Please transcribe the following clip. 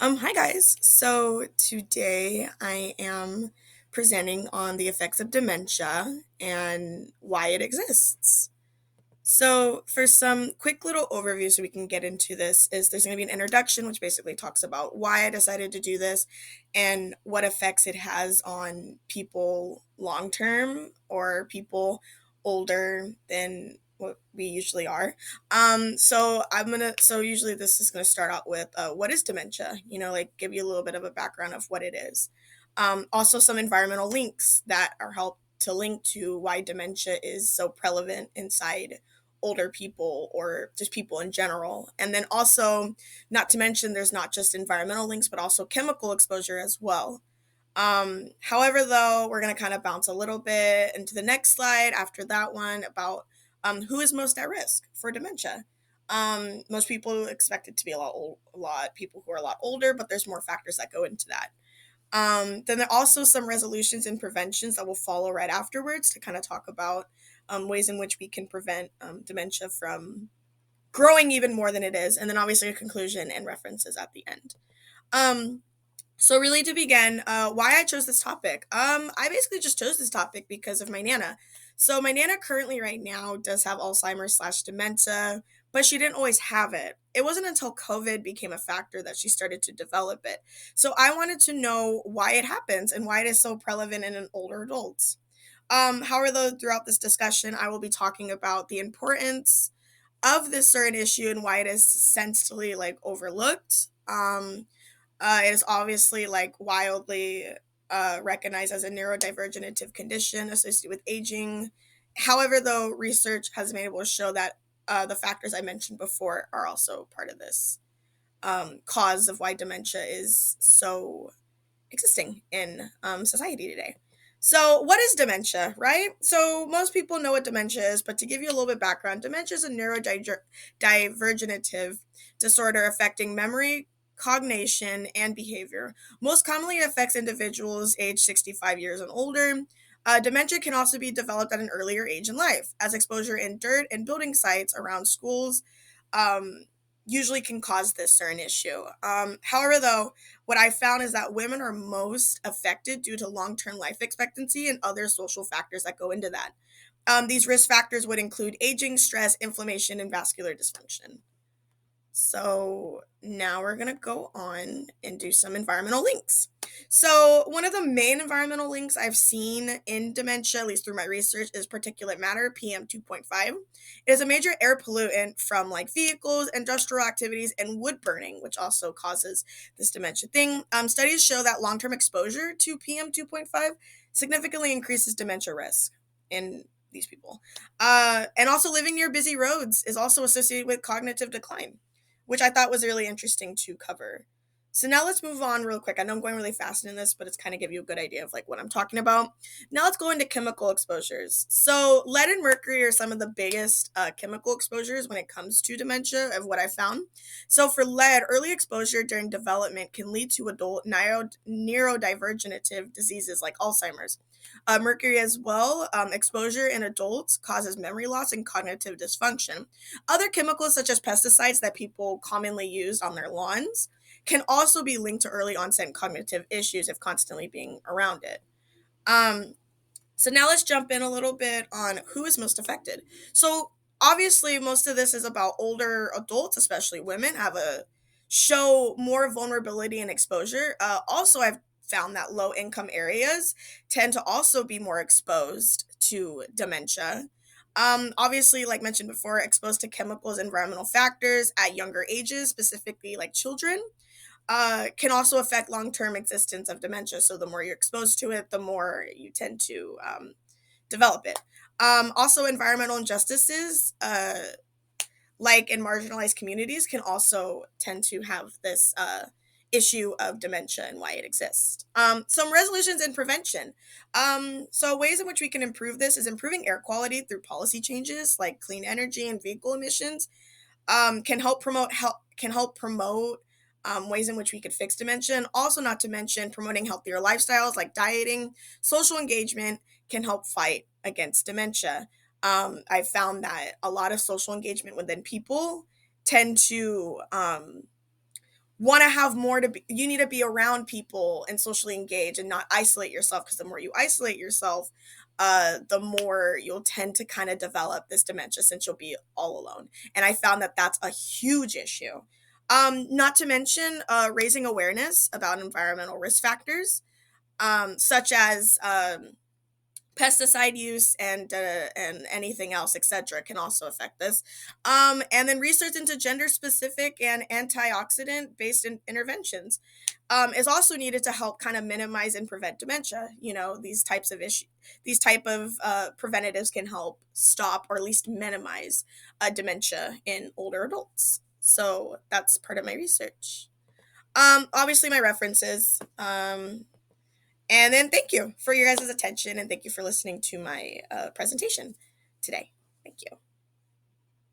Hi guys. So today I am presenting on the effects of dementia and why it exists. So, for some quick little overview, so we can get into this, is there's going to be an introduction, which basically talks about why I decided to do this and what effects it has on people long term or people older than what we usually are. So usually this is gonna start out with what is dementia? Like give you a little bit of a background of what it is. Also, some environmental links that are help to link to why dementia is so prevalent inside older people or just people in general. And then also, not to mention, there's not just environmental links, but also chemical exposure as well. However, though, we're going to kind of bounce a little bit into the next slide after that one about who is most at risk for dementia. Most people expect it to be a lot people who are a lot older, but there's more factors that go into that. Then there are also some resolutions and preventions that will follow right afterwards to kind of talk about ways in which we can prevent dementia from growing even more than it is, and then obviously a conclusion and references at the end. Um, so really to begin, why I chose this topic. I basically just chose this topic because of my Nana. So my Nana currently right now does have Alzheimer's slash dementia, but she didn't always have it. It wasn't until COVID became a factor that she started to develop it. So I wanted to know why it happens and why it is so prevalent in an older adults. However, though, throughout this discussion, I will be talking about the importance of this certain issue and why it is sensibly like overlooked. It is obviously like wildly recognized as a neurodivergent condition associated with aging. However, though, research has been able to show that the factors I mentioned before are also part of this cause of why dementia is so existing in society today. So, what is dementia, right? So, most people know what dementia is, but to give you a little bit background, dementia is a neurodivergent disorder affecting memory, cognition, and behavior. Most commonly, it affects individuals aged 65 years and older. Dementia can also be developed at an earlier age in life, as exposure in dirt and building sites around schools um, usually can cause this certain issue. However, though, what I found is that women are most affected due to long term life expectancy and other social factors that go into that. These risk factors would include aging, stress, inflammation, and vascular dysfunction. So now we're going to go on and do some environmental links. So, one of the main environmental links I've seen in dementia, at least through my research, is particulate matter, PM 2.5. It is a major air pollutant from like vehicles, industrial activities, and wood burning, which also causes this dementia thing. Studies show that long term exposure to PM 2.5 significantly increases dementia risk in these people. And also, living near busy roads is also associated with cognitive decline, which I thought was really interesting to cover. So now let's move on real quick. I know I'm going really fast in this, but it's kind of give you a good idea of like what I'm talking about. Now let's go into chemical exposures. So lead and mercury are some of the biggest chemical exposures when it comes to dementia of what I found. So for lead, early exposure during development can lead to adult neurodivergent diseases like Alzheimer's. Mercury as well, exposure in adults causes memory loss and cognitive dysfunction. Other chemicals, such as pesticides that people commonly use on their lawns, can also be linked to early onset cognitive issues if constantly being around it. Um, so now let's jump in a little bit on who is most affected. So obviously, most of this is about older adults, especially women, have a show more vulnerability and exposure. Also, I've found that low income areas tend to also be more exposed to dementia. Obviously, like mentioned before, exposed to chemicals, environmental factors at younger ages, specifically like children, can also affect long-term existence of dementia. So the more you're exposed to it, the more you tend to develop it. Also, environmental injustices, like in marginalized communities, can also tend to have this issue of dementia and why it exists. Some resolutions and prevention. So ways in which we can improve this is improving air quality through policy changes like clean energy and vehicle emissions, can help promote ways in which we could fix dementia. And also, not to mention, promoting healthier lifestyles like dieting, social engagement can help fight against dementia. I found that a lot of social engagement within people tend to want to have more to be, you need to be around people and socially engage and not isolate yourself, because the more you isolate yourself, the more you'll tend to kind of develop this dementia, since you'll be all alone. And I found that that's a huge issue. Not to mention raising awareness about environmental risk factors, such as pesticide use and anything else, etc., can also affect this. And then research into gender specific and antioxidant based interventions is also needed to help kind of minimize and prevent dementia. You know, these types of issues, these type of preventatives can help stop or at least minimize dementia in older adults. So that's part of my research. Obviously my references. And then thank you for your guys' attention, and thank you for listening to my presentation today. Thank you.